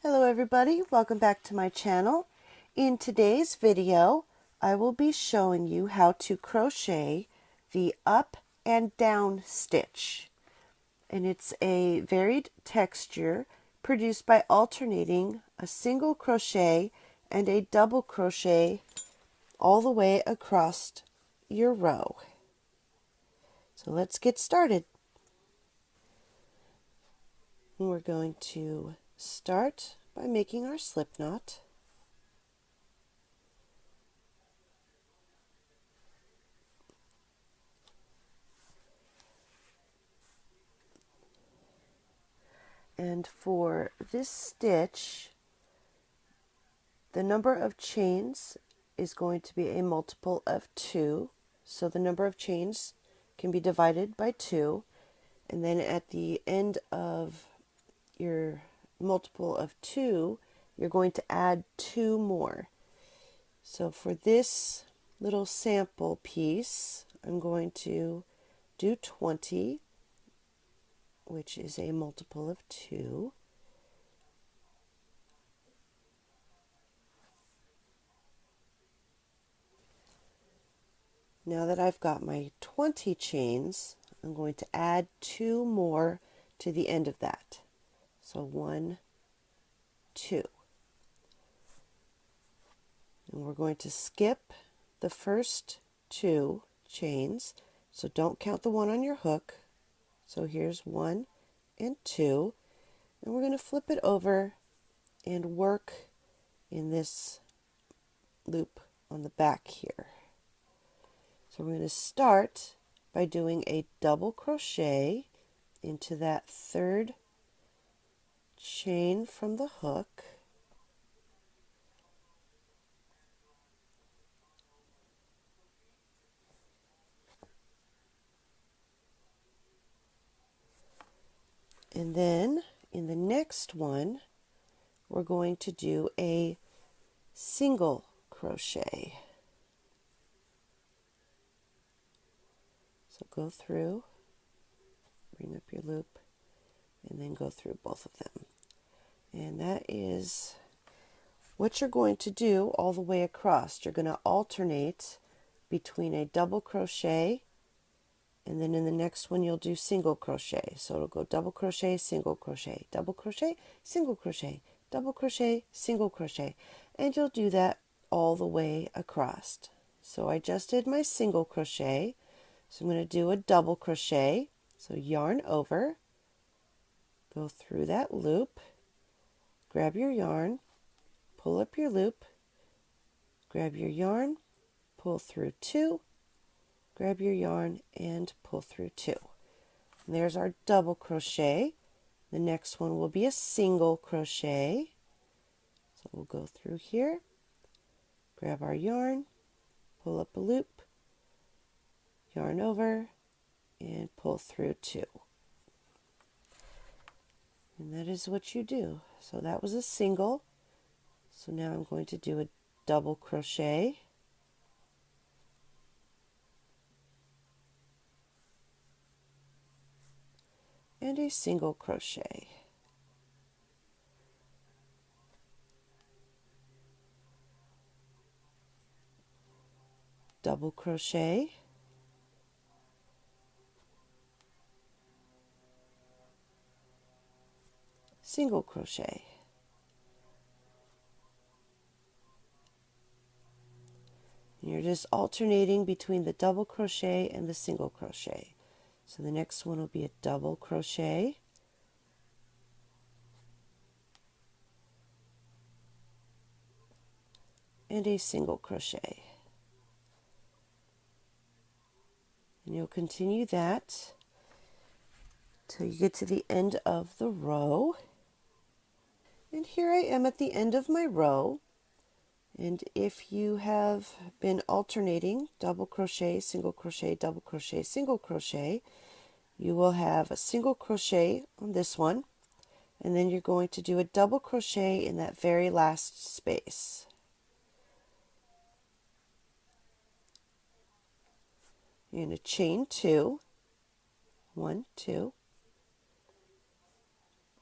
Hello everybody, welcome back to my channel. In today's video, I will be showing you how to crochet the up and down stitch. And it's a varied texture produced by alternating a single crochet and a double crochet all the way across your row. So let's get started. We're going to start by making our slip knot. And for this stitch, the number of chains is going to be a multiple of 2. So the number of chains can be divided by 2. And then at the end of your multiple of 2, you're going to add 2 more. So for this little sample piece, I'm going to do 20, which is a multiple of 2. Now that I've got my 20 chains, I'm going to add 2 more to the end of that. So 1, 2. And we're going to skip the first 2 chains. So don't count the one on your hook. So here's 1 and 2. And we're going to flip it over and work in this loop on the back here. So we're going to start by doing a double crochet into that third chain from the hook. And then in the next one, we're going to do a single crochet. So go through, bring up your loop, and then go through both of them. And that is what you're going to do all the way across. You're going to alternate between a double crochet, and then in the next one you'll do single crochet. So it'll go double crochet, single crochet, double crochet, single crochet, double crochet, single crochet. And you'll do that all the way across. So I just did my single crochet. So I'm going to do a double crochet. So yarn over, go through that loop, grab your yarn, pull up your loop, grab your yarn, pull through 2, grab your yarn and pull through 2. And there's our double crochet. The next one will be a single crochet. So we'll go through here, grab our yarn, pull up a loop, yarn over, and pull through 2. And that is what you do. So that was a single. So now I'm going to do a double crochet. And a single crochet. Double crochet. Single crochet. And you're just alternating between the double crochet and the single crochet. So the next one will be a double crochet, and a single crochet. And you'll continue that till you get to the end of the row. And here I am at the end of my row. And if you have been alternating double crochet, single crochet, double crochet, single crochet, you will have a single crochet on this one, and then you're going to do a double crochet in that very last space. You're going to chain 2, 1, 2,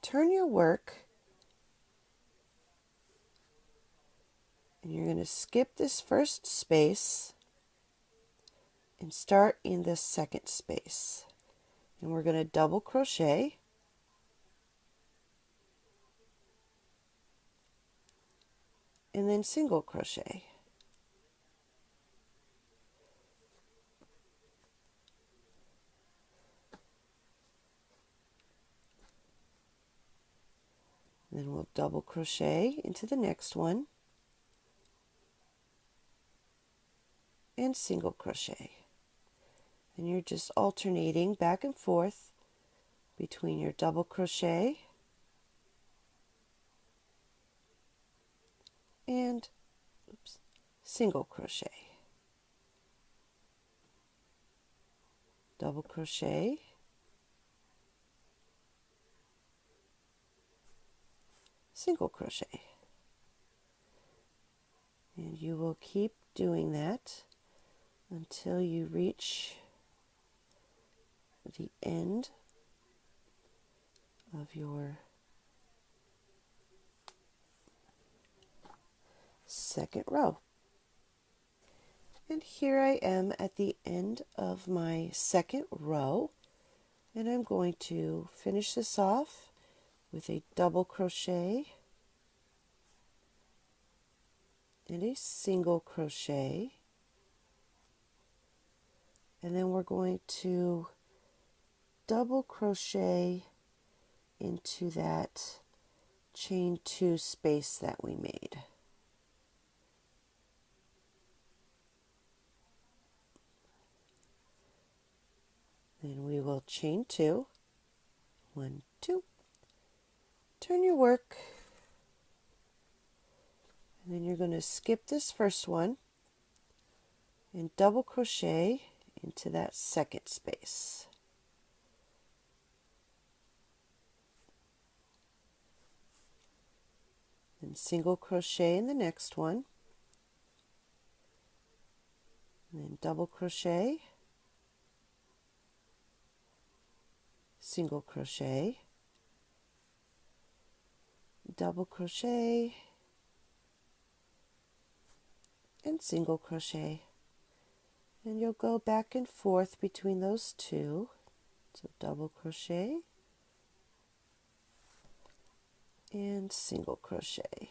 turn your work And you're going to skip this first space and start in the second space. And we're going to double crochet and then single crochet. Then we'll double crochet into the next one and single crochet. And you're just alternating back and forth between your double crochet and single crochet. Double crochet, single crochet. And you will keep doing that until you reach the end of your second row. And here I am at the end of my second row, and I'm going to finish this off with a double crochet and a single crochet, and then we're going to double crochet into that chain 2 space that we made. Then we will chain 2, 1, 2, turn your work, and then you're going to skip this first one and double crochet into that second space. Then single crochet in the next one, and then double crochet, single crochet, double crochet, and single crochet. And you'll go back and forth between those two. So double crochet and single crochet.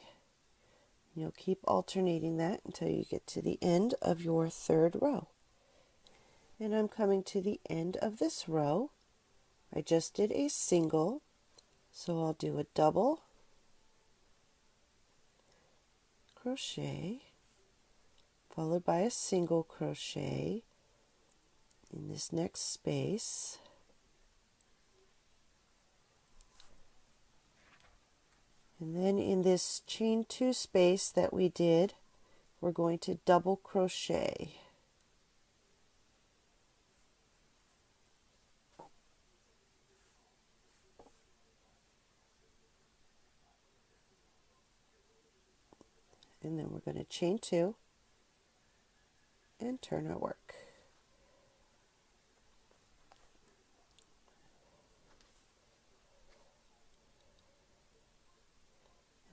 You'll keep alternating that until you get to the end of your third row. And I'm coming to the end of this row. I just did a single, so I'll do a double crochet followed by a single crochet in this next space. And then in this chain 2 space that we did, we're going to double crochet. And then we're going to chain 2 and turn our work.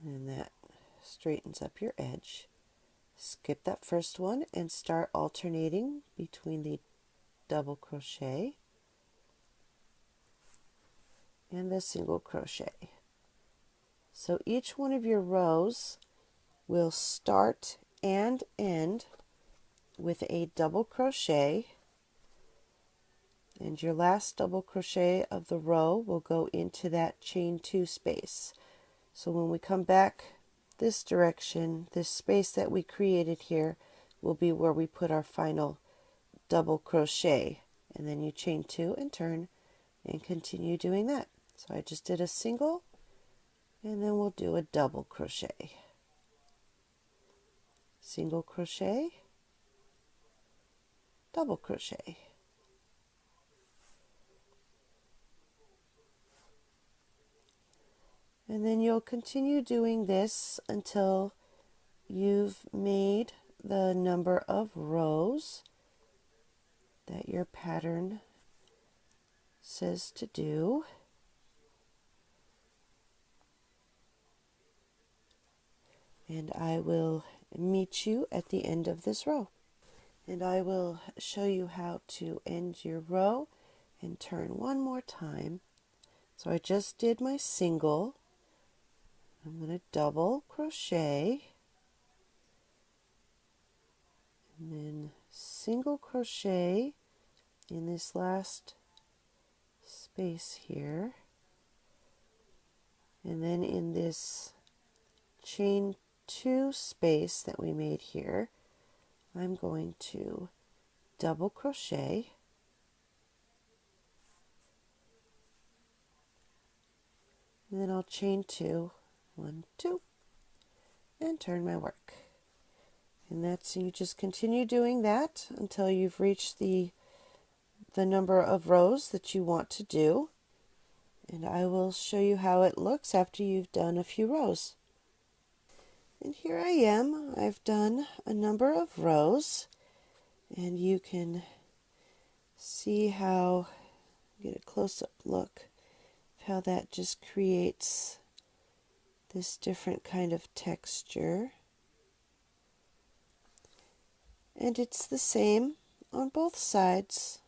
And that straightens up your edge. Skip that first one and start alternating between the double crochet and the single crochet. So each one of your rows will start and end with a double crochet, and your last double crochet of the row will go into that chain 2 space. So when we come back this direction, this space that we created here will be where we put our final double crochet, and then you chain 2 and turn and continue doing that. So I just did a single, and then we'll do a double crochet, single crochet, double crochet. And then you'll continue doing this until you've made the number of rows that your pattern says to do. and I will meet you at the end of this row. And I will show you how to end your row and turn one more time. So I just did my single. I'm going to double crochet and then single crochet in this last space here, and then in this chain 2 space that we made here, I'm going to double crochet, and then I'll chain 2, 1, 2, and turn my work. And that's, you just continue doing that until you've reached the number of rows that you want to do. And I will show you how it looks after you've done a few rows. And here I am. I've done a number of rows, and you can see how, get a close-up look of how that just creates this different kind of texture. And it's the same on both sides.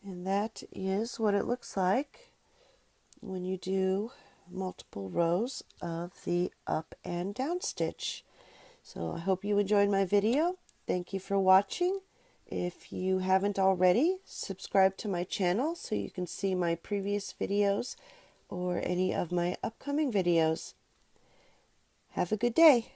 And that is what it looks like when you do multiple rows of the up and down stitch. So I hope you enjoyed my video. Thank you for watching. If you haven't already, subscribe to my channel so you can see my previous videos or any of my upcoming videos. Have a good day.